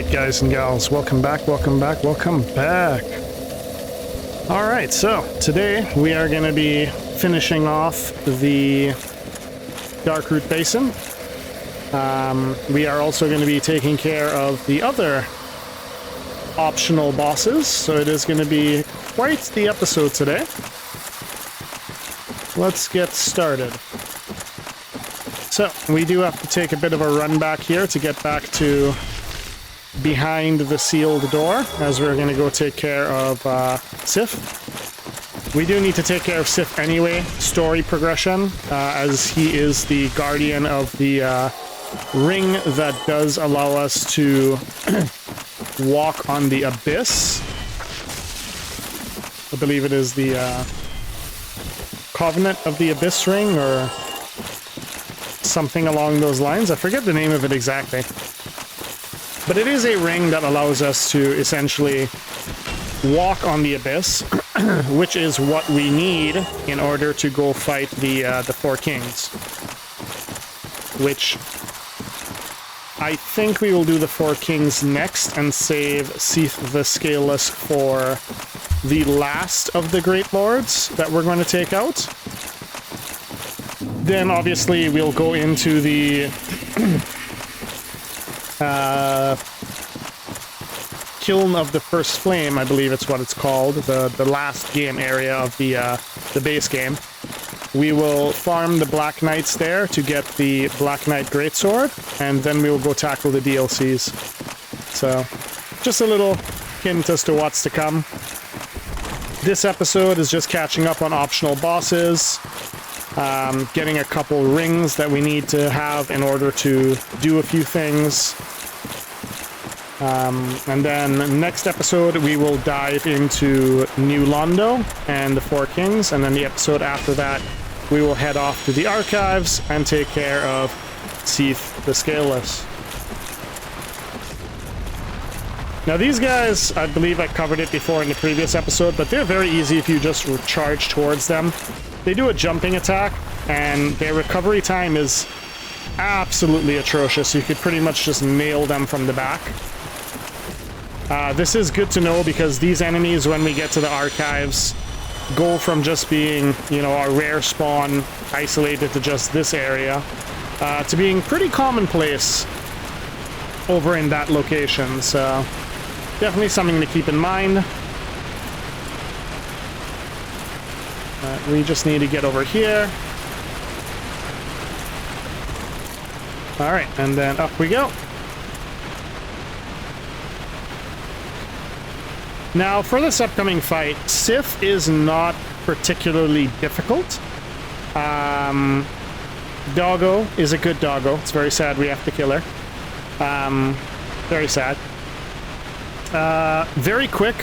Alright, guys and gals, welcome back, welcome back, welcome back. Alright, so today we are going to be finishing off the Darkroot Basin. We are also going to be taking care of the other optional bosses, so it is going to be quite the episode today. Let's get started. So, we do have to take a bit of a run back here to get back to behind the sealed door, as we're going to go take care of Sif. We do need to take care of Sif anyway, story progression, as he is the guardian of the ring that does allow us to walk on the abyss. I believe it is the Covenant of the Abyss ring, or something along those lines. I forget the name of it exactly. But it is a ring that allows us to essentially walk on the abyss, which is what we need in order to go fight the Four Kings. Which I think we will do the Four Kings next and save Sif the Scaleless for the last of the Great Lords that we're going to take out. Then obviously we'll go into the Kiln of the First Flame, I believe it's what it's called, the last game area of the base game. We will farm the Black Knights there to get the Black Knight Greatsword, and then we will go tackle the DLCs. So, just a little hint as to what's to come. This episode is just catching up on optional bosses, getting a couple rings that we need to have in order to do a few things. And then next episode we will dive into New Londo and the Four Kings, and then the episode after that we will head off to the archives and take care of Sif the Scaleless. Now these guys, I believe I covered it before in the previous episode, but they're very easy if you just charge towards them. They do a jumping attack, and their recovery time is absolutely atrocious. You could pretty much just nail them from the back. This is good to know because these enemies, when we get to the archives, go from just being, you know, a rare spawn isolated to just this area, to being pretty commonplace over in that location. So definitely something to keep in mind. We just need to get over here. Alright, and then up we go. Now, for this upcoming fight, Sif is not particularly difficult. Doggo is a good doggo. It's very sad we have to kill her. Very sad. Very quick.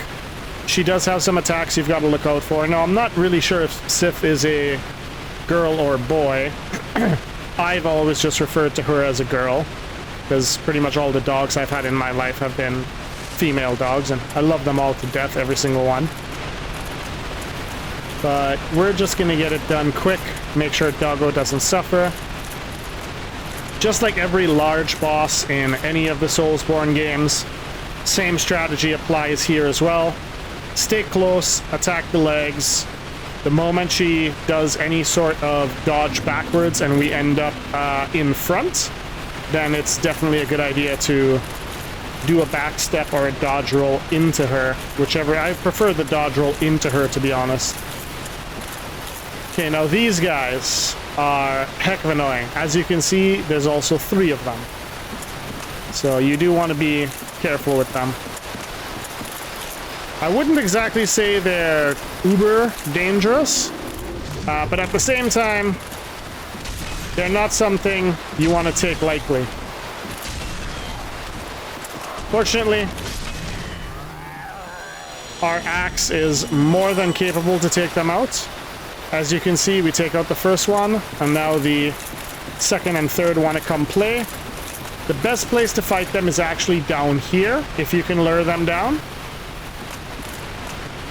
She does have some attacks you've got to look out for. Now, I'm not really sure if Sif is a girl or boy. I've always just referred to her as a girl, because pretty much all the dogs I've had in my life have been female dogs, and I love them all to death, every single one. But we're just gonna get it done quick, make sure Doggo doesn't suffer. Just like every large boss in any of the Soulsborne games, same strategy applies here as well. Stay close, attack the legs. The moment she does any sort of dodge backwards and we end up in front, then it's definitely a good idea to do a back step or a dodge roll into her, whichever. I prefer the dodge roll into her, to be honest. Okay, now these guys are heck of annoying. As you can see, there's also 3 of them, so you do want to be careful with them. I wouldn't exactly say they're uber dangerous, but at the same time, they're not something you want to take lightly. Fortunately, our axe is more than capable to take them out. As you can see, we take out the first one, and now the second and third want to come play. The best place to fight them is actually down here, if you can lure them down.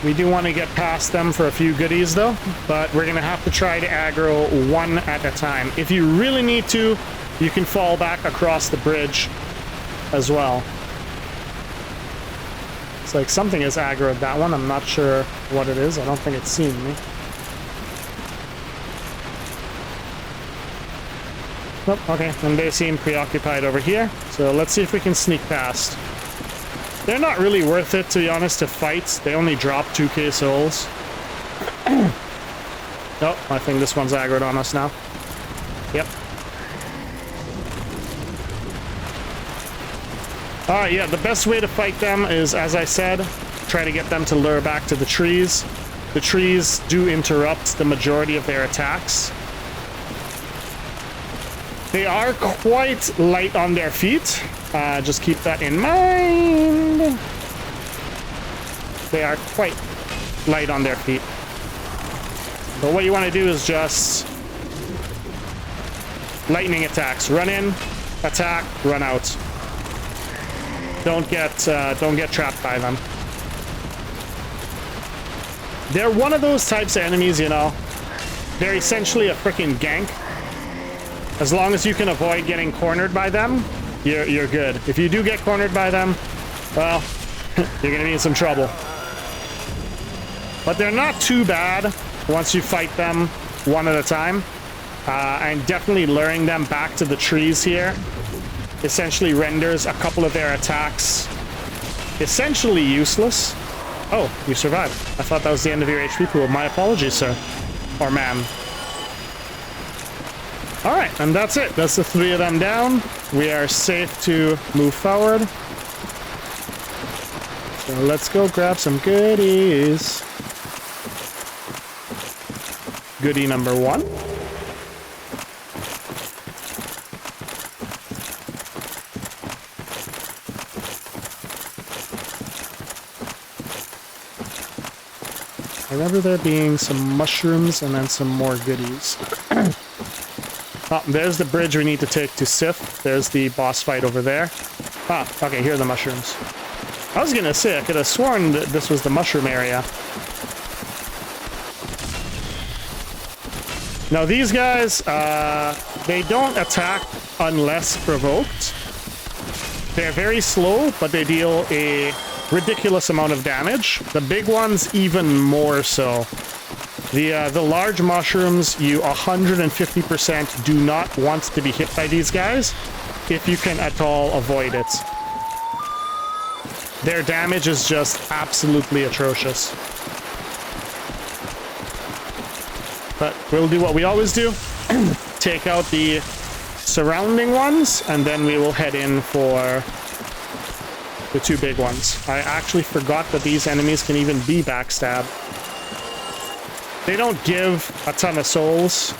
We do want to get past them for a few goodies though, but we're going to have to try to aggro one at a time. If you really need to, you can fall back across the bridge as well. It's like something is aggroed that one. I'm not sure what it is. I don't think it's seen me. Nope, okay. And they seem preoccupied over here. So let's see if we can sneak past. They're not really worth it, to be honest, to fight. They only drop 2k souls. Oh, I think this one's aggroed on us now. Yep. Alright, yeah, the best way to fight them is, as I said, try to get them to lure back to the trees. The trees do interrupt the majority of their attacks. They are quite light on their feet. Just keep that in mind. They are quite light on their feet. But what you want to do is just lightning attacks. Run in, attack, run out. Don't get trapped by them. They're one of those types of enemies, you know. They're essentially a freaking gank. As long as you can avoid getting cornered by them, you're good. If you do get cornered by them, well, you're gonna be in some trouble. But they're not too bad once you fight them one at a time. And definitely luring them back to the trees here essentially renders a couple of their attacks essentially useless. Oh, you survived. I thought that was the end of your HP pool. My apologies, sir. Or ma'am. Alright, and that's it. That's the 3 of them down. We are safe to move forward. So let's go grab some goodies. Goodie number 1. I remember there being some mushrooms and then some more goodies. Oh, there's the bridge we need to take to Sif. There's the boss fight over there. Ah, okay, here are the mushrooms. I was gonna say, I could have sworn that this was the mushroom area. Now these guys, they don't attack unless provoked. They're very slow, but they deal a ridiculous amount of damage. The big ones even more so. The large mushrooms, you 150% do not want to be hit by these guys if you can at all avoid it. Their damage is just absolutely atrocious. But we'll do what we always do. Take out the surrounding ones, and then we will head in for the 2 big ones. I actually forgot that these enemies can even be backstabbed. They don't give a ton of souls.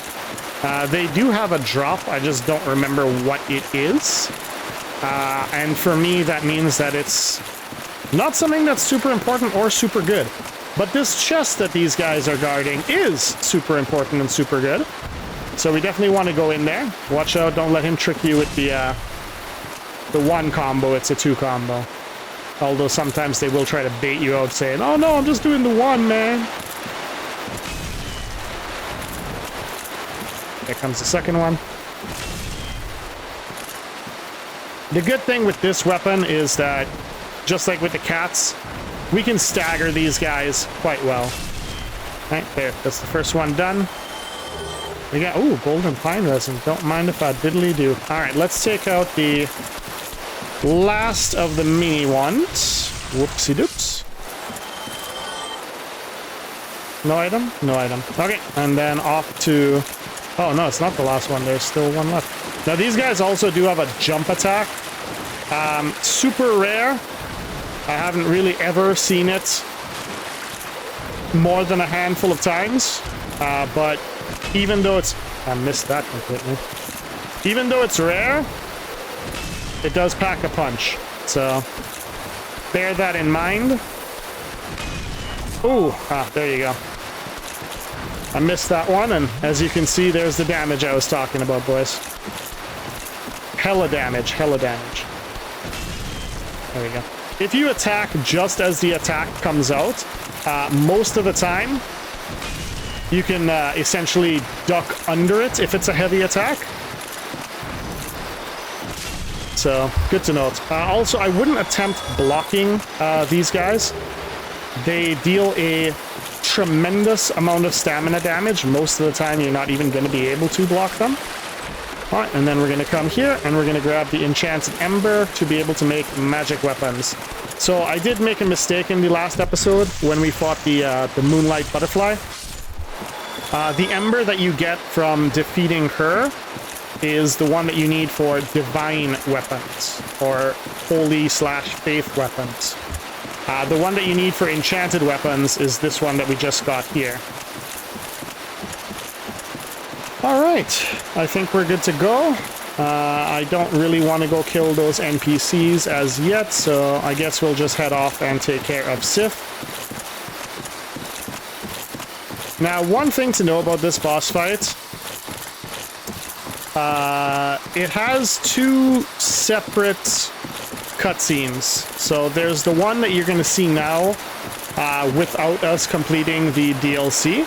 They do have a drop, I just don't remember what it is. And for me, that means that it's not something that's super important or super good. But this chest that these guys are guarding is super important and super good. So we definitely want to go in there. Watch out, don't let him trick you with the 1 combo, it's a 2 combo. Although sometimes they will try to bait you out saying, oh no, I'm just doing the 1, man. Here comes the second one. The good thing with this weapon is that, just like with the cats, we can stagger these guys quite well. Right, there, that's the first one done. We got, ooh, golden pine resin. Don't mind if I diddly do. Alright, let's take out the last of the mini ones. Whoopsie doops. No item? No item. Okay, and then off to... Oh, no, it's not the last one. There's still one left. Now, these guys also do have a jump attack. Super rare. I haven't really ever seen it more than a handful of times. But even though it's... I missed that completely. Even though it's rare, it does pack a punch. So, bear that in mind. Ooh, there you go. I missed that one, and as you can see, there's the damage I was talking about, boys. Hella damage, hella damage. There we go. If you attack just as the attack comes out, most of the time, you can essentially duck under it if it's a heavy attack. so good to note. Also, I wouldn't attempt blocking these guys. They deal a tremendous amount of stamina damage. Most of the time, you're not even going to be able to block them. All right, and then we're going to come here, and we're going to grab the Enchanted Ember to be able to make magic weapons. So I did make a mistake in the last episode when we fought the Moonlight Butterfly. The Ember that you get from defeating her is the one that you need for divine weapons, or holy/faith weapons. The one that you need for enchanted weapons is this one that we just got here. All right, I think we're good to go. I don't really want to go kill those NPCs as yet, so I guess we'll just head off and take care of Sif. Now, one thing to know about this boss fight, it has two separate cutscenes. So there's the one that you're going to see now without us completing the DLC.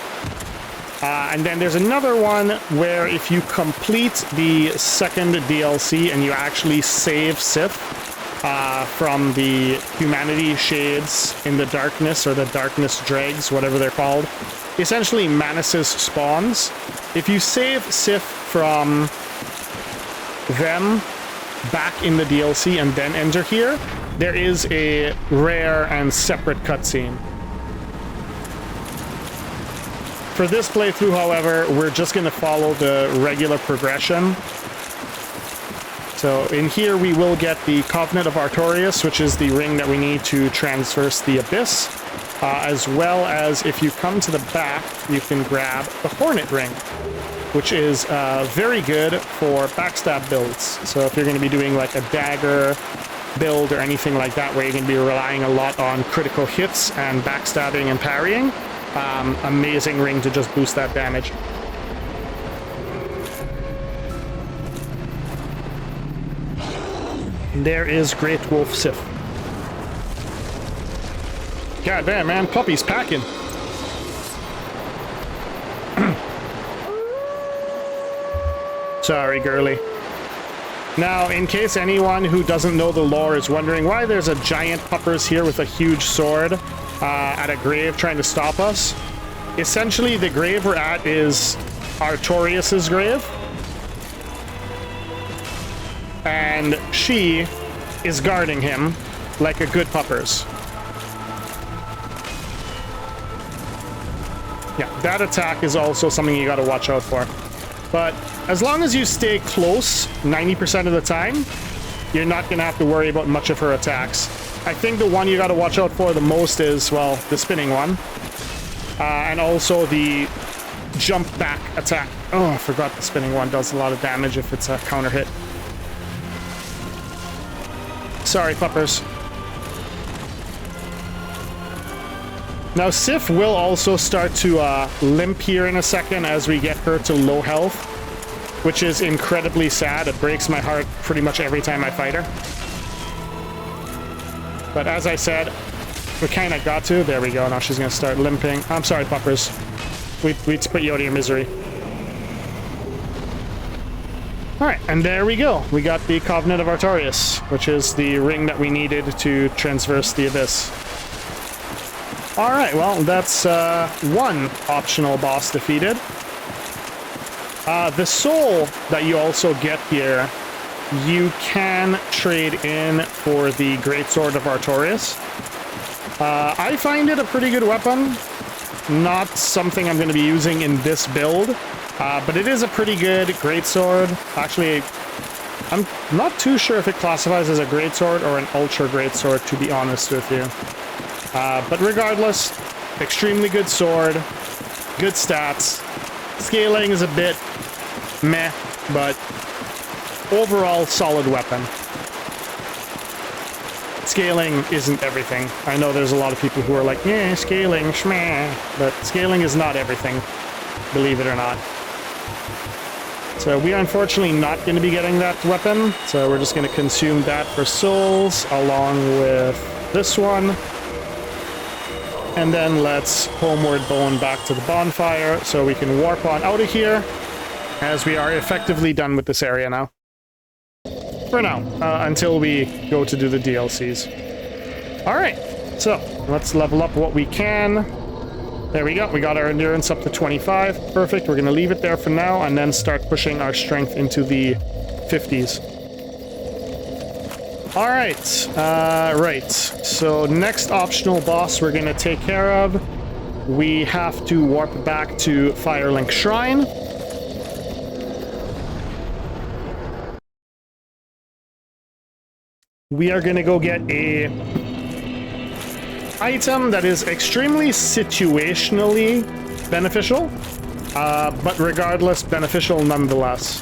And then there's another one where if you complete the second DLC and you actually save Sif from the humanity shades in the darkness, or the darkness dregs, whatever they're called, essentially Manus' spawns. If you save Sif from them back in the DLC and then enter here, there is a rare and separate cutscene. For this playthrough, however, we're just going to follow the regular progression. So in here we will get the Covenant of Artorias, which is the ring that we need to traverse the Abyss, as well as if you come to the back, you can grab the Hornet Ring, which is very good for backstab builds. So if you're going to be doing like a dagger build or anything like that, where you're going to be relying a lot on critical hits and backstabbing and parrying, amazing ring to just boost that damage. There is Great Wolf Sif. God damn, man, puppy's packing. Sorry, girly. Now, in case anyone who doesn't know the lore is wondering why there's a giant puppers here with a huge sword at a grave trying to stop us, essentially the grave we're at is Artorias' grave. And she is guarding him like a good puppers. Yeah, that attack is also something you gotta watch out for. But as long as you stay close 90% of the time, you're not going to have to worry about much of her attacks. I think the one you got to watch out for the most is, well, the spinning one. And also the jump back attack. Oh, I forgot the spinning one does a lot of damage if it's a counter hit. Sorry, puppers. Now, Sif will also start to limp here in a second as we get her to low health, which is incredibly sad. It breaks my heart pretty much every time I fight her. But as I said, we kind of got to. There we go. Now she's going to start limping. I'm sorry, puppers. We put you out of your misery. All right, and there we go. We got the Covenant of Artorias, which is the ring that we needed to traverse the Abyss. All right, well, that's one optional boss defeated. The soul that you also get here, you can trade in for the Greatsword of Artorias. I find it a pretty good weapon. Not something I'm going to be using in this build, but it is a pretty good Greatsword. Actually, I'm not too sure if it classifies as a Greatsword or an Ultra Greatsword, to be honest with you. But regardless, extremely good sword, good stats. Scaling is a bit meh, but overall solid weapon. Scaling isn't everything. I know there's a lot of people who are like, yeah, scaling, schmeh, but scaling is not everything, believe it or not. So we are unfortunately not going to be getting that weapon, so we're just going to consume that for souls along with this one. And then let's homeward bone back to the bonfire so we can warp on out of here, as we are effectively done with this area now. For now, until we go to do the DLCs. Alright, so let's level up what we can. There we go, we got our endurance up to 25. Perfect, we're gonna leave it there for now and then start pushing our strength into the 50s. Alright, right. So next optional boss we're gonna take care of. We have to warp back to Firelink Shrine. We are gonna go get a item that is extremely situationally beneficial, but regardless, beneficial nonetheless.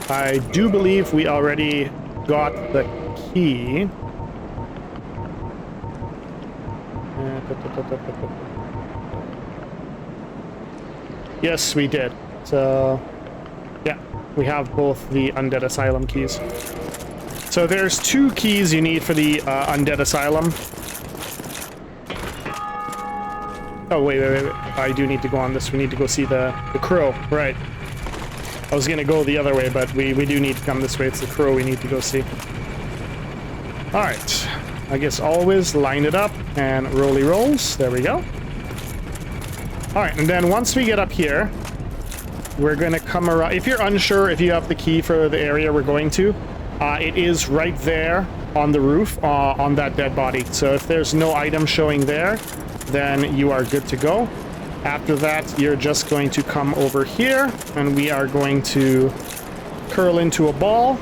I do believe we already got the key. Yes, we did. So, yeah. We have both the Undead Asylum keys. So there's 2 keys you need for the Undead Asylum. Oh, wait. I do need to go on this. We need to go see the crow. Right. I was going to go the other way, but we do need to come this way. It's the crow we need to go see. Alright. I guess always line it up and rolly rolls. There we go. Alright, and then once we get up here, we're gonna come around. If you're unsure if you have the key for the area we're going to, it is right there on the roof on that dead body. So if there's no item showing there, then you are good to go. After that, you're just going to come over here, and we are going to curl into a ball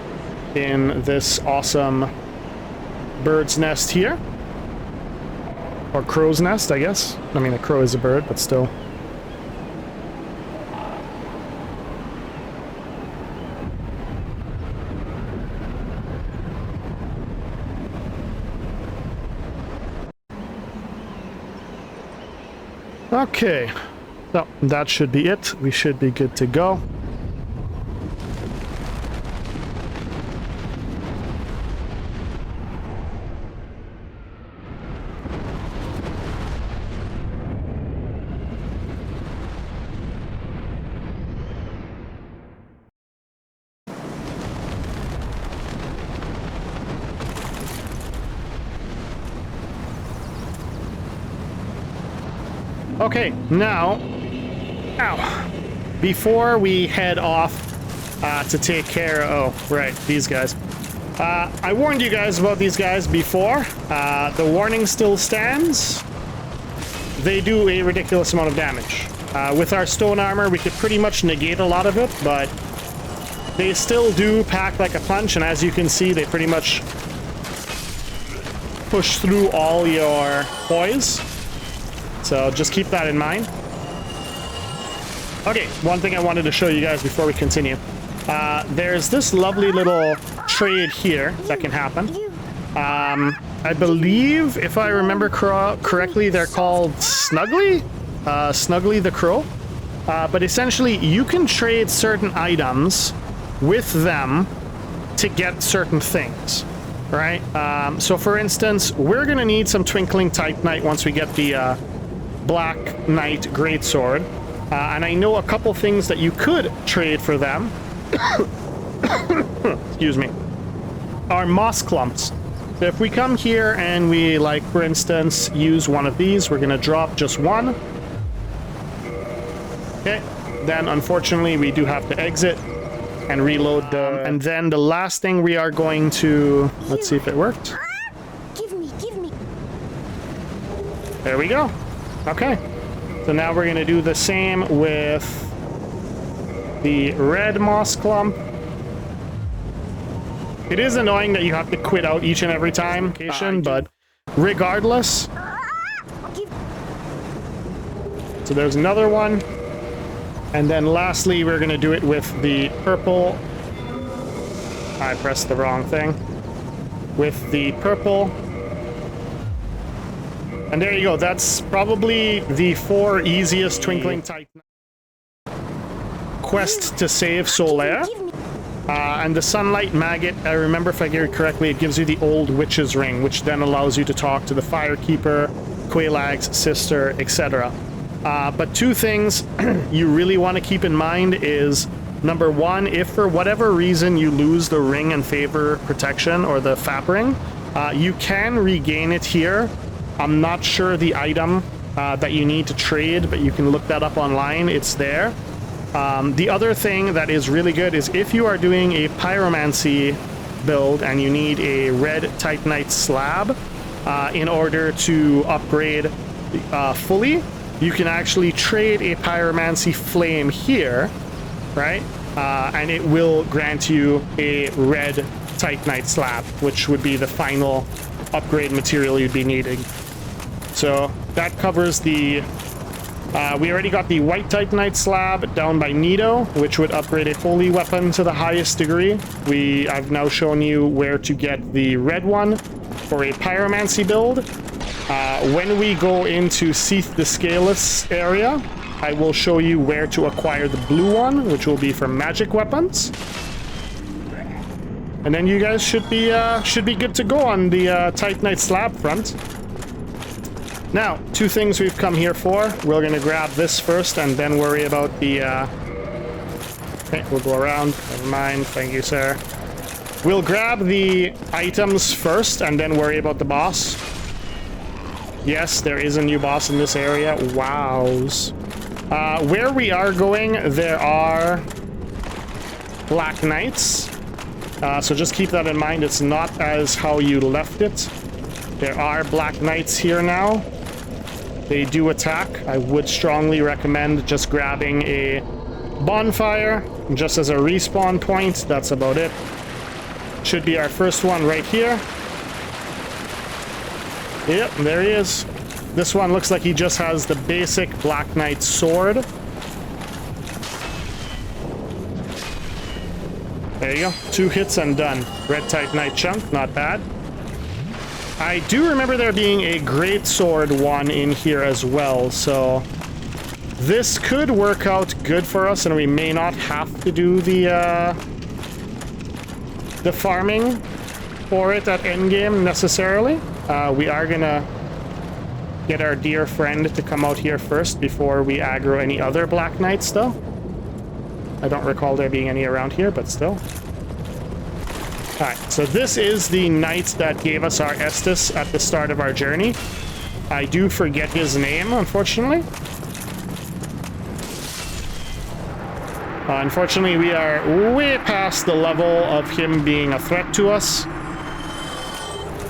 in this awesome bird's nest here. Or crow's nest, I guess. I mean, a crow is a bird, but still. Okay, so that should be it. We should be good to go. Okay, now, before we head off to take care of, oh, right, these guys. I warned you guys about these guys before. The warning still stands. They do a ridiculous amount of damage. With our stone armor, we could pretty much negate a lot of it, but they still do pack like a punch, and as you can see, they pretty much push through all your poise. So just keep that in mind. Okay, one thing I wanted to show you guys before we continue. There's this lovely little trade here that can happen. I believe, if I remember correctly, they're called Snuggly? Snuggly the Crow. But essentially, you can trade certain items with them to get certain things, right? So for instance, we're gonna need some Twinkling Titanite once we get the Black Knight Greatsword. And I know a couple things that you could trade for them. Excuse me. Are moss clumps. So if we come here and we, like, for instance, use one of these, we're gonna drop just one. Okay, then unfortunately we do have to exit and reload them. And then the last thing we are going to... Let's see if it worked. Give me. There we go. Okay. So now we're going to do the same with the red moss clump. It is annoying that you have to quit out each and every time, but regardless. So there's another one. And then lastly, we're going to do it with the purple. I pressed the wrong thing. With the purple. And there you go. That's probably the 4 easiest Twinkling Titan quests to save Solaire. And the Sunlight Maggot, I remember if I get it correctly, it gives you the Old Witch's Ring, which then allows you to talk to the Firekeeper, Quaelag's sister, etc. But 2 things you really want to keep in mind is Number one, if for whatever reason you lose the ring and favor protection or the FAP ring, you can regain it here. I'm not sure the item that you need to trade, but you can look that up online. It's there. The other thing that is really good is if you are doing a pyromancy build and you need a red titanite slab in order to upgrade fully, you can actually trade a pyromancy flame here, right? And it will grant you a red titanite slab, which would be the final upgrade material you'd be needing. So that covers the... we already got the white titanite slab down by Nido, which would upgrade a holy weapon to the highest degree. I've now shown you where to get the red one for a pyromancy build. When we go into Seath the Scaleless area, I will show you where to acquire the blue one, which will be for magic weapons. And then you guys should be good to go on the titanite slab front. Now, two things we've come here for. We're going to grab this first and then worry about the... Okay, we'll go around. Never mind. Thank you, sir. We'll grab the items first and then worry about the boss. Yes, there is a new boss in this area. Wows. Where we are going, there are Black Knights. So just keep that in mind. It's not as how you left it. There are Black Knights here now. They do attack. I would strongly recommend just grabbing a bonfire just as a respawn point. That's about it. Should be our first one right here. Yep, there he is. This one looks like he just has the basic Black Knight sword. There you go. 2 hits and done. Red Titanite chunk, not bad. I do remember there being a great sword one in here as well, so this could work out good for us, and we may not have to do the farming for it at endgame necessarily. We are gonna get our dear friend to come out here first before we aggro any other Black Knights, though. I don't recall there being any around here, but still. Alright, so this is the knight that gave us our Estus at the start of our journey. I do forget his name, unfortunately. Unfortunately, we are way past the level of him being a threat to us.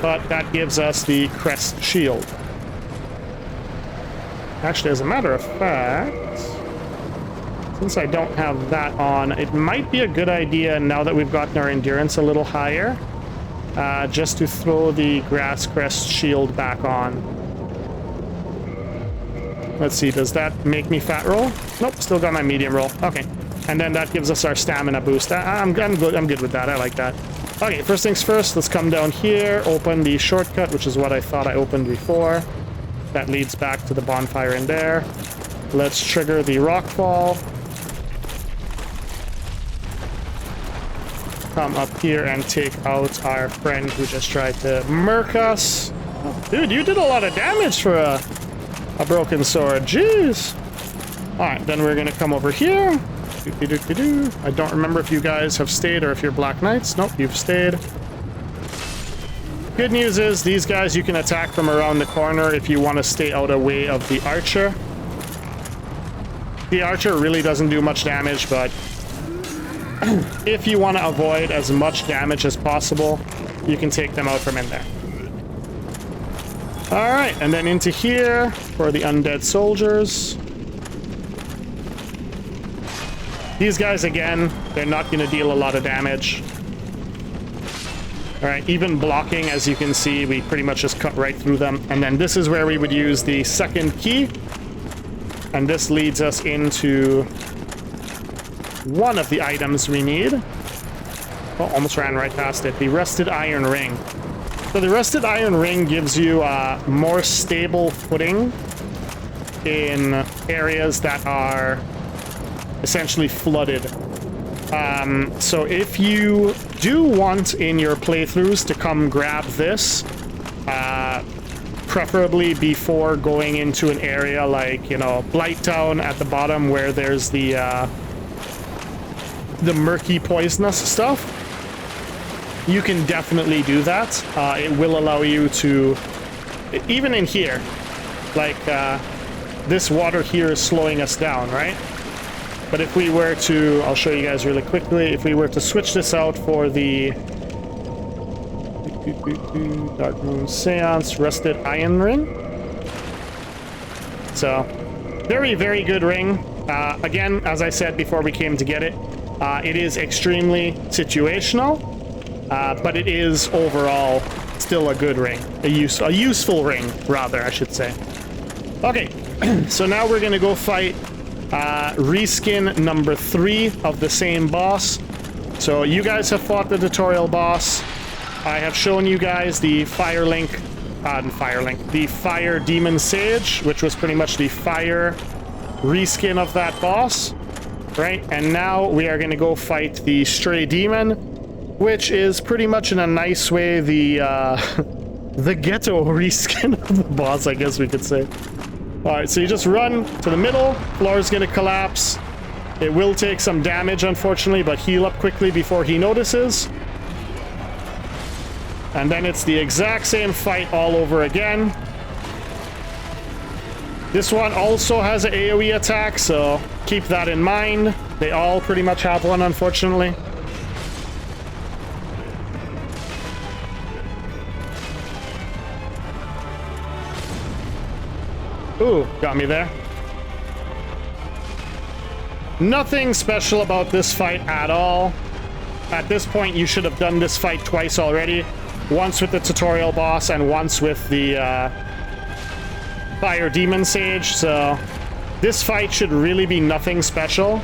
But that gives us the crest shield. Actually, as a matter of fact, since I don't have that on, it might be a good idea, now that we've gotten our endurance a little higher, just to throw the grass crest shield back on. Let's see, does that make me fat roll? Nope, still got my medium roll. Okay, and then that gives us our stamina boost. I'm good with that. I like that. Okay, first things first, let's come down here, open the shortcut, which is what I thought I opened before. That leads back to the bonfire in there. Let's trigger the rockfall. Come up here and take out our friend who just tried to murk us. Oh, dude, you did a lot of damage for a broken sword. Jeez. Alright, then we're gonna come over here. I don't remember if you guys have stayed or if you're Black Knights. Nope, you've stayed. Good news is these guys you can attack from around the corner if you want to stay out of the way of the archer. The archer really doesn't do much damage, but if you want to avoid as much damage as possible, you can take them out from in there. Alright, and then into here for the undead soldiers. These guys, again, they're not going to deal a lot of damage. Alright, even blocking, as you can see, we pretty much just cut right through them. And then this is where we would use the second key. And this leads us into one of the items we need. Oh, almost ran right past it. The Rusted Iron Ring. So the Rusted Iron Ring gives you more stable footing in areas that are essentially flooded. So if you do want in your playthroughs to come grab this, preferably before going into an area like, you know, Blighttown at the bottom where there's the the murky poisonous stuff, you can definitely do that. It will allow you to, even in here, like this water here is slowing us down, right? But if we were to, I'll show you guys really quickly, if we were to switch this out for the Dark Moon Seance Rusted Iron Ring. So, very, very good ring. Again, as I said before we came to get it, it is extremely situational, but it is overall still a good ring. A useful ring, rather, I should say. Okay, so now we're gonna go fight reskin number 3 of the same boss. So you guys have fought the tutorial boss. I have shown you guys the the Fire Demon Sage, which was pretty much the fire reskin of that boss, right? And now we are going to go fight the Stray Demon, which is pretty much in a nice way the the ghetto reskin of the boss, I guess we could say. Alright, so you just run to the middle, floor is going to collapse. It will take some damage, unfortunately, but heal up quickly before he notices. And then it's the exact same fight all over again. This one also has an AoE attack, so keep that in mind. They all pretty much have one, unfortunately. Ooh, got me there. Nothing special about this fight at all. At this point, you should have done this fight twice already. Once with the tutorial boss and once with the Fire Demon Sage, so this fight should really be nothing special.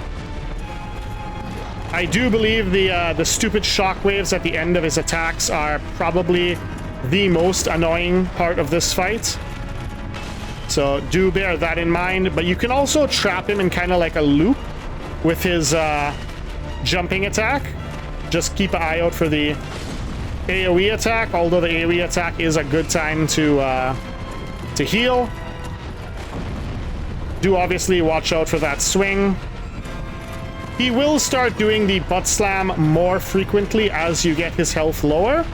I do believe the stupid shockwaves at the end of his attacks are probably the most annoying part of this fight. So do bear that in mind, but you can also trap him in kind of like a loop with his jumping attack. Just keep an eye out for the AoE attack, although the AoE attack is a good time to heal. Do obviously watch out for that swing. He will start doing the butt slam more frequently as you get his health lower.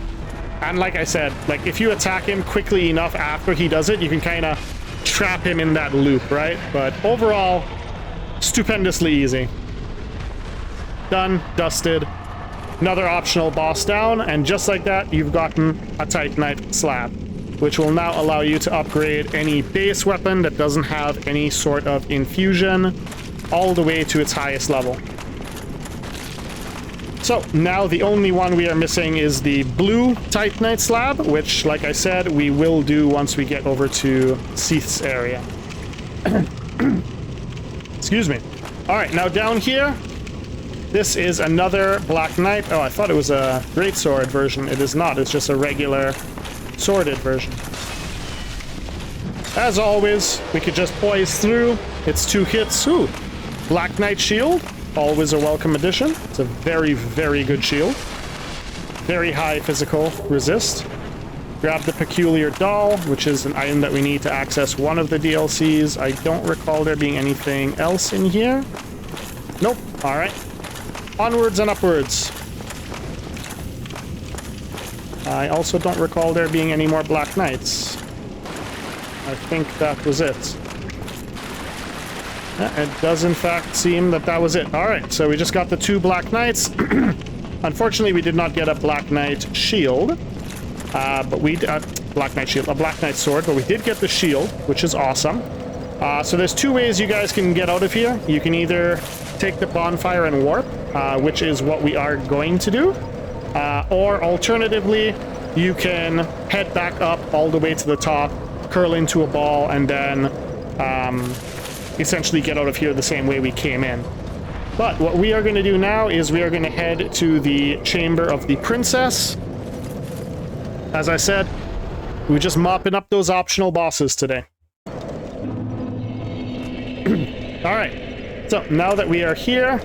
And like I said, like if you attack him quickly enough after he does it, you can kind of trap him in that loop, right? But overall, stupendously easy. Done, dusted. Another optional boss down, and just like that, you've gotten a Titanite slab, which will now allow you to upgrade any base weapon that doesn't have any sort of infusion all the way to its highest level. So now the only one we are missing is the blue Titanite slab, which, like I said, we will do once we get over to Sif's area. Excuse me. All right, now down here, this is another Black Knight. Oh, I thought it was a greatsword version. It is not. It's just a regular sworded version. As always, we could just poise through. It's 2 hits. Ooh, Black Knight shield. Always a welcome addition. It's a very, very good shield. Very high physical resist. Grab the Peculiar Doll, which is an item that we need to access one of the DLCs. I don't recall there being anything else in here. Nope. All right. Onwards and upwards. I also don't recall there being any more Black Knights. I think that was it. Yeah, it does in fact seem that that was it. Alright, so we just got the 2 Black Knights. Unfortunately, we did not get a Black Knight shield. But we... Black Knight shield. A Black Knight sword, but we did get the shield, which is awesome. So there's 2 ways you guys can get out of here. You can either take the bonfire and warp, which is what we are going to do. Or alternatively, you can head back up all the way to the top, curl into a ball, and then essentially get out of here the same way we came in. But what we are going to do now is we are going to head to the Chamber of the Princess. As I said, we're just mopping up those optional bosses today. Alright, so now that we are here,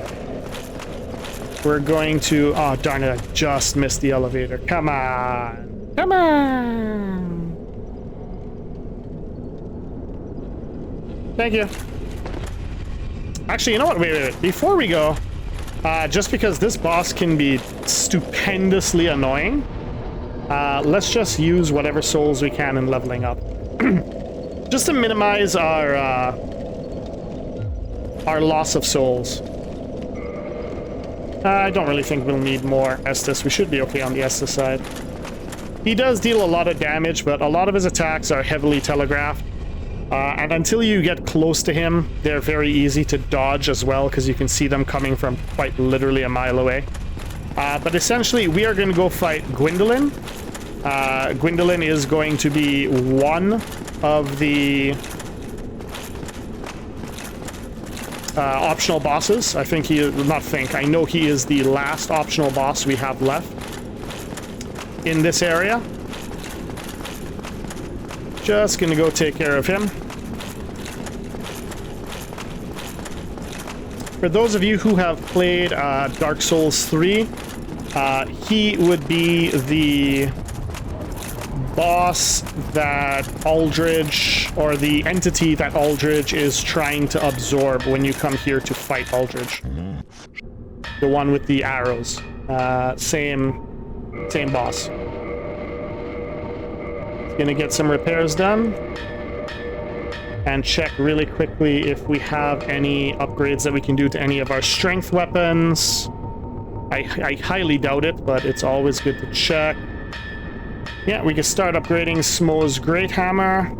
we're going to... Oh, darn it, I just missed the elevator. Come on. Come on. Thank you. Actually, you know what? Wait. Before we go, just because this boss can be stupendously annoying. Let's just use whatever souls we can in leveling up. Just to minimize our loss of souls. I don't really think we'll need more Estus. We should be okay on the Estus side. He does deal a lot of damage, but a lot of his attacks are heavily telegraphed. And until you get close to him, they're very easy to dodge as well, because you can see them coming from quite literally a mile away. But essentially, we are going to go fight Gwyndolin. Gwyndolin is going to be one of the optional bosses. I think he is, not think, I know he is the last optional boss we have left in this area. Just gonna go take care of him. For those of you who have played Dark Souls 3, he would be the boss that Aldridge, or the entity that Aldridge is trying to absorb when you come here to fight Aldridge. The one with the arrows. Same boss. Gonna get some repairs done. And check really quickly if we have any upgrades that we can do to any of our strength weapons. I highly doubt it, but it's always good to check. Yeah, we can start upgrading Smo's Great Hammer.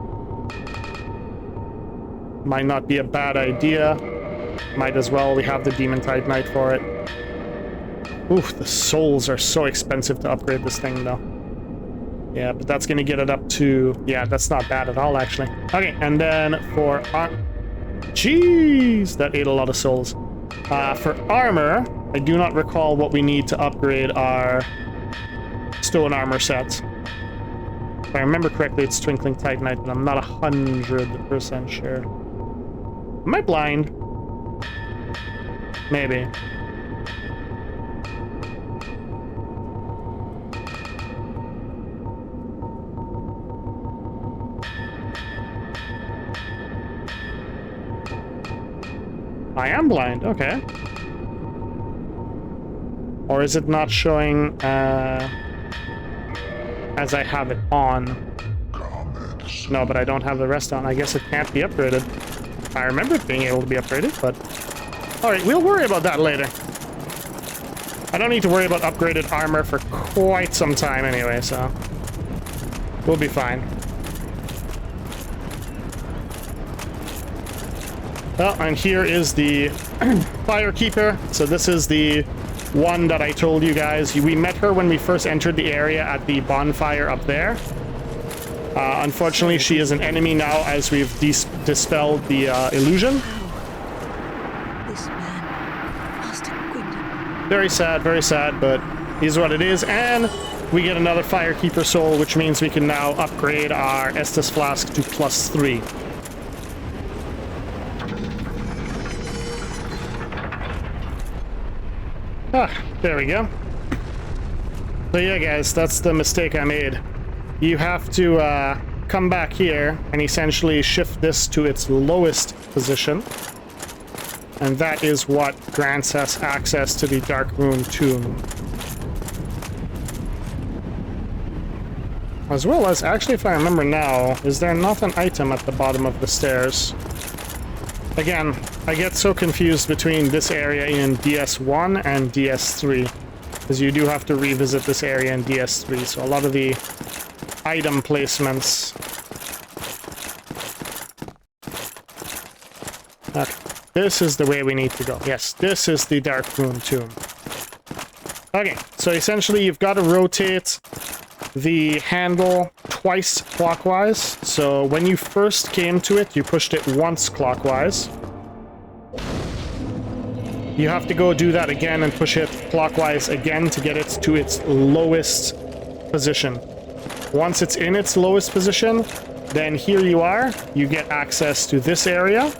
Might not be a bad idea. Might as well. We have the Demon Tide Knight for it. Oof, the souls are so expensive to upgrade this thing, though. Yeah, but that's going to get it up to... Yeah, that's not bad at all, actually. Okay, and then for... Jeez, that ate a lot of souls. For armor, I do not recall what we need to upgrade our stone armor sets. If I remember correctly, it's Twinkling Titanite, but I'm not 100% sure. Am I blind? Maybe. I am blind, okay. Or is it not showing as I have it on? No, but I don't have the rest on. I guess it can't be upgraded. I remember it being able to be upgraded, but... Alright, we'll worry about that later. I don't need to worry about upgraded armor for quite some time anyway, so... We'll be fine. Well, and here is the Firekeeper. So this is the one that I told you guys. We met her when we first entered the area at the bonfire up there. Unfortunately, she is an enemy now as we've dispelled the illusion. This man, Master Gwyndolin. Very sad, but is what it is. And we get another Firekeeper soul, which means we can now upgrade our Estus Flask to +3. There we go. So yeah, guys, that's the mistake I made. You have to come back here and essentially shift this to its lowest position. And that is what grants us access to the Dark Rune Tomb. As well as, actually, if I remember now, is there not an item at the bottom of the stairs? Again, I get so confused between this area in DS1 and DS3, because you do have to revisit this area in DS3, so a lot of the item placements... Okay, this is the way we need to go. Yes, this is the Dark Rune Tomb. Okay, so essentially you've got to rotate the handle twice clockwise. So when you first came to it, you pushed it once clockwise. You have to go do that again and push it clockwise again to get it to its lowest position. Once it's in its lowest position, then here you are. You get access to this area.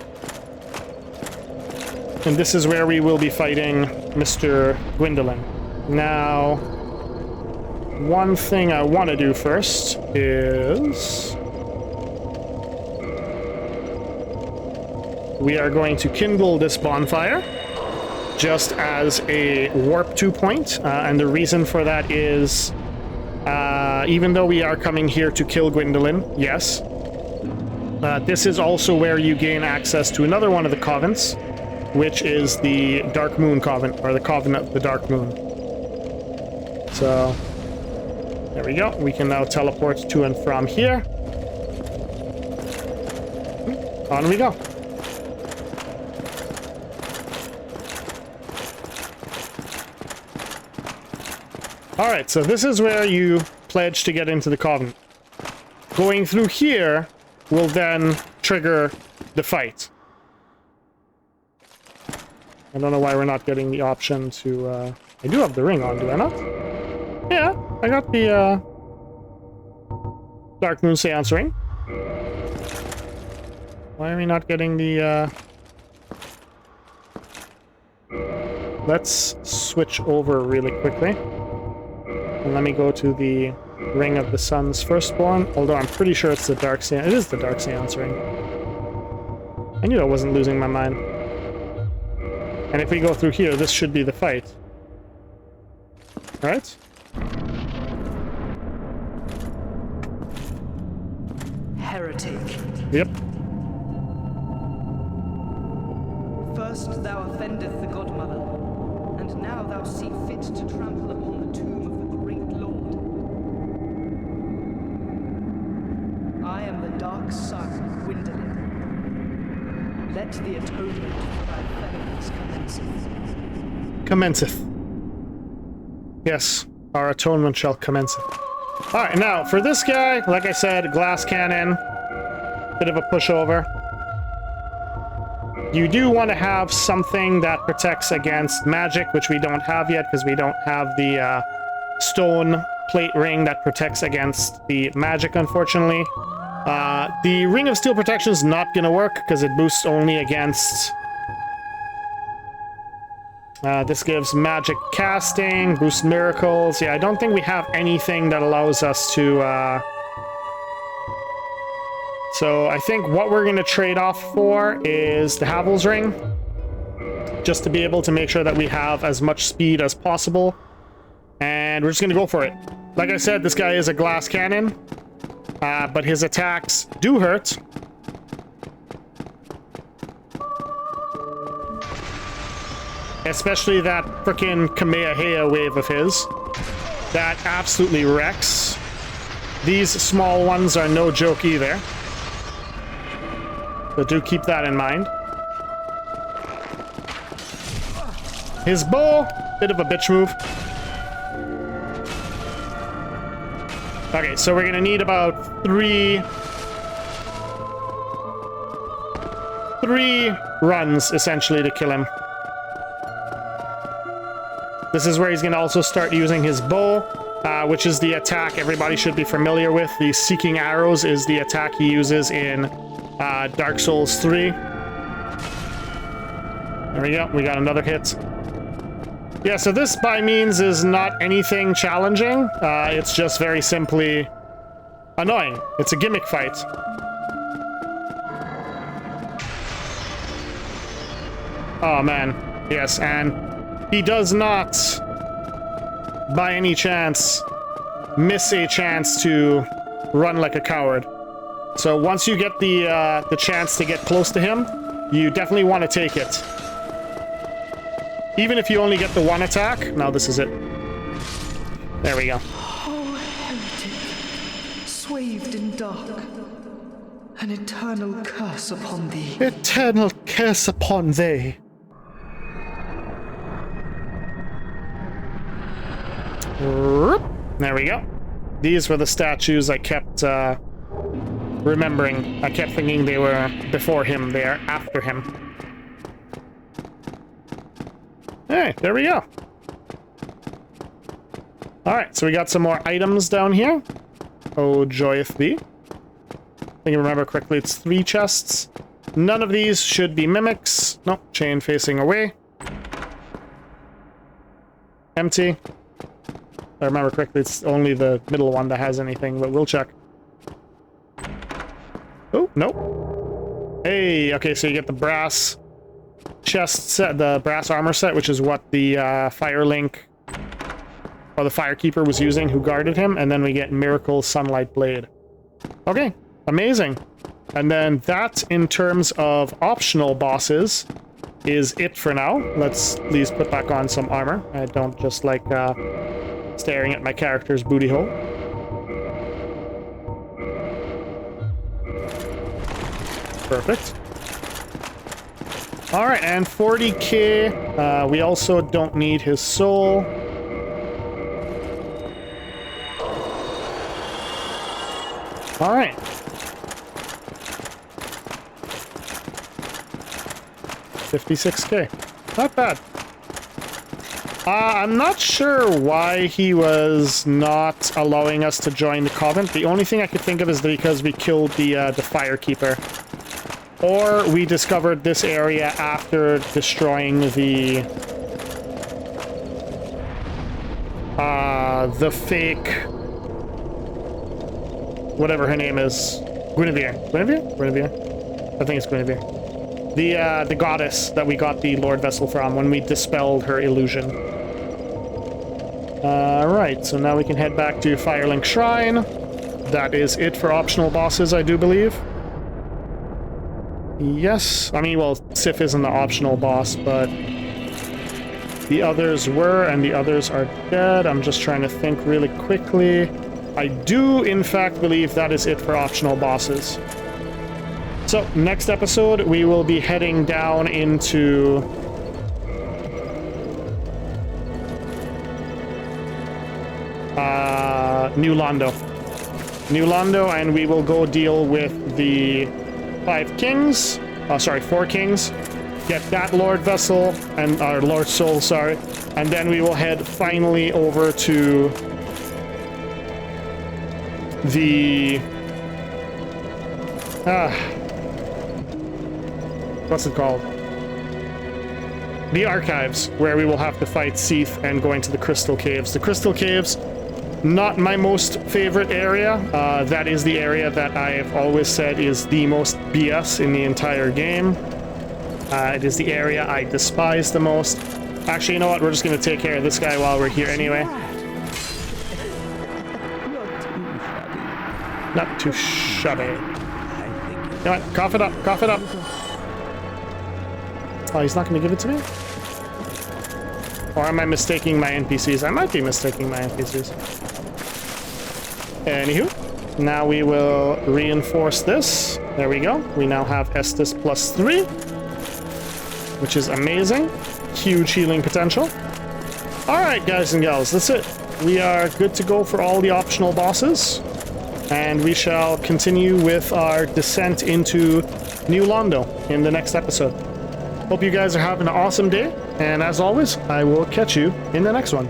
And this is where we will be fighting Mr. Gwyndolin. Now, one thing I want to do first is... we are going to kindle this bonfire. just as a warp 2 point, and the reason for that is even though we are coming here to kill Gwyndolin, yes, this is also where you gain access to another one of the covens, which is the Dark Moon Coven, or the Coven of the Dark Moon. So, there we go. We can now teleport to and from here. On we go. Alright, so this is where you pledge to get into the Covenant. Going through here will then trigger the fight. I don't know why we're not getting the option to... I do have the ring on, do I not? Yeah, I got the Dark Moon Seance ring. Why are we not getting the... Let's switch over really quickly. And let me go to the Ring of the Sun's Firstborn, although I'm pretty sure it's the Dark Seance. It is the Dark Seance ring. I knew I wasn't losing my mind. And if we go through here, this should be the fight. Right? Heretic. Yep. First thou offendeth the Godmother, and now thou see fit to trample upon the tomb of the great Lord. I am the dark Sun Gwyndolin. Let the atonement for thy felonies commenceth. Commenceth. Yes, our atonement shall commenceth. Alright, now, for this guy, like I said, glass cannon, bit of a pushover. You do want to have something that protects against magic, which we don't have yet, because we don't have the stone plate ring that protects against the magic, unfortunately. The Ring of Steel Protection is not going to work, because it boosts only against... this gives magic casting, boosts miracles. Yeah, I don't think we have anything that allows us to... So I think what we're going to trade off for is the Havel's Ring, just to be able to make sure that we have as much speed as possible. And we're just going to go for it. Like I said, this guy is a glass cannon, but his attacks do hurt. Especially that frickin' Kamehameha wave of his. That absolutely wrecks. These small ones are no joke either. So do keep that in mind. His bow, bit of a bitch move. Okay, so we're gonna need about three runs, essentially, to kill him. This is where he's gonna also start using his bow, which is the attack everybody should be familiar with. The Seeking Arrows is the attack he uses in Dark Souls 3. There we go, we got another hit. Yeah, so this by means is not anything challenging. It's just very simply annoying. It's a gimmick fight. Oh man, yes, and he does not, by any chance, miss a chance to run like a coward. So once you get the chance to get close to him, you definitely want to take it. Even if you only get the one attack. Now this is it. There we go. Oh, heretic, swathed in dark, an eternal curse upon thee. Eternal curse upon thee. There we go. These were the statues I kept remembering. I kept thinking they were before him. They are after him. Hey, there we go. Alright, so we got some more items down here. Oh, joyeth thee. I think I remember correctly, it's 3 chests. None of these should be mimics. Nope, chain facing away. Empty. If I remember correctly, it's only the middle one that has anything, but we'll check. Oh, nope. Hey, okay, so you get the brass chest set, the brass armor set, which is what the Firelink or the Firekeeper was using, who guarded him, and then we get Miracle Sunlight Blade. Okay, amazing. And then that, in terms of optional bosses, is it for now. Let's at least put back on some armor. I don't just like staring at my character's booty hole. Perfect. All right, and 40k. We also don't need his soul. All right. $56k. Not bad. I'm not sure why he was not allowing us to join the Covenant. The only thing I could think of is because we killed the Firekeeper. Or we discovered this area after destroying the fake, whatever her name is, Guinevere. I think it's Guinevere. The goddess that we got the Lord Vessel from when we dispelled her illusion. Right, so now we can head back to Firelink Shrine. That is it for optional bosses, I do believe. Yes, I mean, well, Sif isn't the optional boss, but the others were, and the others are dead. I'm just trying to think really quickly. I do, in fact, believe that is it for optional bosses. So, next episode, we will be heading down into New Londo. And we will go deal with the 4 kings, get that Lord Vessel, and our Lord Soul, sorry, and then we will head finally over to the what's it called? The Archives, where we will have to fight Sif and go into the Crystal Caves. The Crystal Caves, not my most favorite area. That is the area that I have always said is the most BS in the entire game. It is the area I despise the most. Actually, you know what? We're just going to take care of this guy while we're here anyway. Not too shabby. You know what? Cough it up. Cough it up. Oh, he's not going to give it to me? Or am I mistaking my NPCs? I might be mistaking my NPCs. Anywho, now we will reinforce this. There we go. We now have Estus +3, which is amazing. Huge healing potential. All right, guys and gals, that's it. We are good to go for all the optional bosses, and we shall continue with our descent into New Londo in the next episode. Hope you guys are having an awesome day, and as always, I will catch you in the next one.